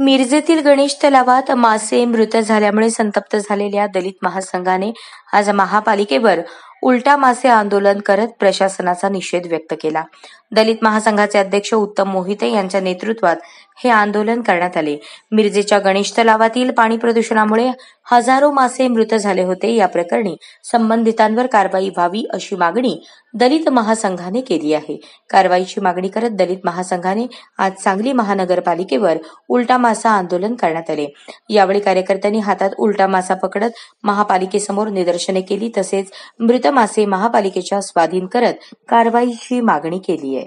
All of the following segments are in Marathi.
मिरजेतील गणेश तलावात मासे मृत झाल्यामुळे संतप्त झालेल्या दलित महासंघाने आज महापालिकेवर उलटा मासे आंदोलन करत प्रशासनाचा निषेध व्यक्त केला। दलित महासंघाचे अध्यक्ष उत्तम मोहिते यांच्या नेतृत्वात हे आंदोलन करण्यात आले। मिरजेच्या गणेश तलावातील पाणी प्रदूषणामुळे हजारो मासे मृत झाले होते। या प्रकरणी संबंधितांवर कारवाई व्हावी अशी मागणी दलित महासंघाने केली आहे। कारवाईची मागणी करत दलित महासंघाने आज सांगली महानगरपालिकेवर उलटा मासा आंदोलन करण्यात आले। यावेळी कार्यकर्त्यांनी हातात उलटा मासा पकडत महापालिकेसमोर निदर्शने केली, तसेच मृत मासे महापालिकेच्या स्वाधीन करत कारवाईची मागणी केली आहे।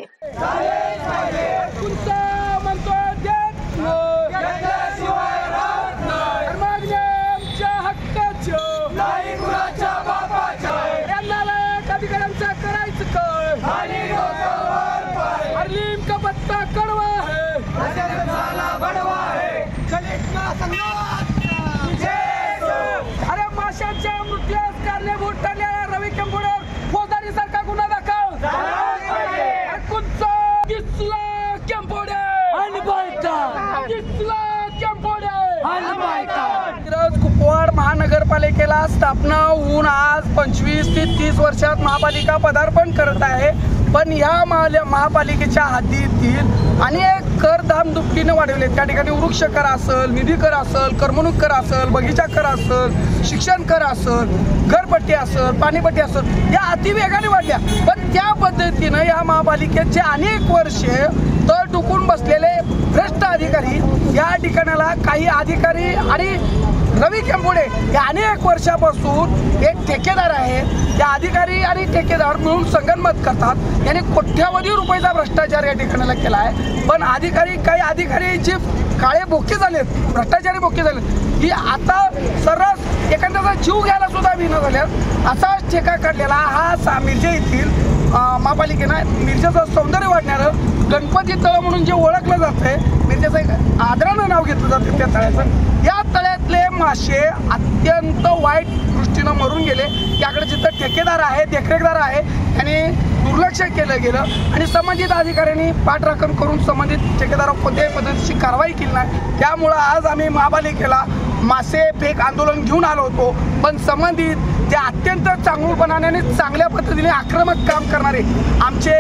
अरे माशांच्या मृत्यूस कारणीभूत ठरलेल्या रवी केंपुडे फौजदारी सारखा गुन्हा दाखल कुपवाड महानगरपालिकेला स्थापना होऊन आज 25 ते 30 वर्षात महापालिका पदार्पण करत आहे। पण या महापालिकेच्या हद्दीतील अनेक कर धामधुपटीने वाढवले। त्या ठिकाणी वृक्ष कर असेल, निधी कर असेल, करमणूक कर असेल, बगीचा कर असेल, शिक्षण कर असेल, घरपट्टी असेल, पाणीपट्टी असेल, या अतिवेगाने वाढल्या। पण त्या पद्धतीने या महापालिकेचे अनेक वर्षे तळ टुकून बसलेले भ्रष्ट अधिकारी या ठिकाणाला काही अधिकारी आणि रवी केंपुडे हे अनेक वर्षापासून एक ठेकेदार आहे। त्या अधिकारी आणि ठेकेदार मिळून संगनमत करतात। याने कोट्यावधी रुपयाचा भ्रष्टाचार या ठिकाणाला केला आहे। पण काही अधिकारी जे काळे बोके झालेत, भ्रष्टाचारी बोके झालेत, ही आता सर्रास एखाद्याचा जीव घ्यायला सुद्धा विना झाल्यात असा ठेका काढलेला हा मिरजे येथील महापालिकेनं मिरजेचं सौंदर्य वाढणारं गणपती तळ म्हणून जे ओळखलं जातंय, मिरजेचं एक आदरानं नाव घेतलं जातं त्या तळ्याचं। या तळ्यातले मासे अत्यंत वाईट दृष्टीनं मरून गेले। त्याकडे जिथं ठेकेदार आहे, देखरेखदार आहे, त्यांनी दुर्लक्ष केलं गेलं आणि संबंधित अधिकाऱ्यांनी पाठराखण करून संबंधित ठेकेदारावर कोणत्याही पद्धतीची कारवाई केली नाही। त्यामुळं आज आम्ही महापालिकेला मासे फेक आंदोलन घेऊन आलो होतो। पण संबंधित जे अत्यंत चांगुलपणाने आणि चांगल्या पद्धतीने आक्रमक काम करणारे आमचे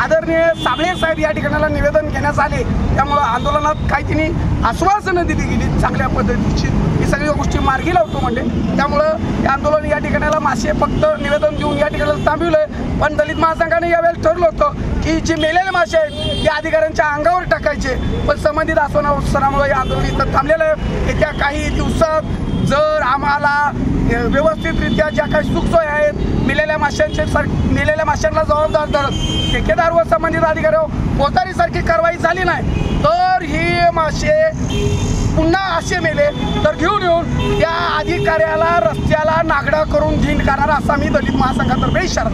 आदरणीय साबळे साहेब या ठिकाणाला निवेदन घेण्यास आले। त्यामुळं आंदोलनात काही त्यांनी आश्वासनं दिली गेली चांगल्या पद्धतीची, ही सगळ्या गोष्टी मार्गी लावतो म्हणजे। त्यामुळं हे आंदोलन या ठिकाणाला मासे फक्त निवेदन देऊन या ठिकाणाला थांबवलंय। पण दलित महासंघाने यावेळेस ठरलं होतं की जे मेलेले मासे आहेत ते अधिकाऱ्यांच्या अंगावर टाकायचे। पण संबंधित आश्वासनामुळे हे आंदोलन इथं थांबलेलं आहे। येत्या काही दिवसात जर आम्हाला व्यवस्थितरित्या ज्या काही सुखसोयी आहेत, मेलेल्या माशांना जबाबदार धरत ठेकेदार व संबंधित अधिकाऱ्यावर फौजदारीसारखी कारवाई झाली नाही तर हे मासे पुन्हा असे मेले तर घेऊन येऊन त्या अधिकाऱ्याला रस्त्याला नागडा करून झिंड करणार असा मी दलित महासंघातर्फे इशारा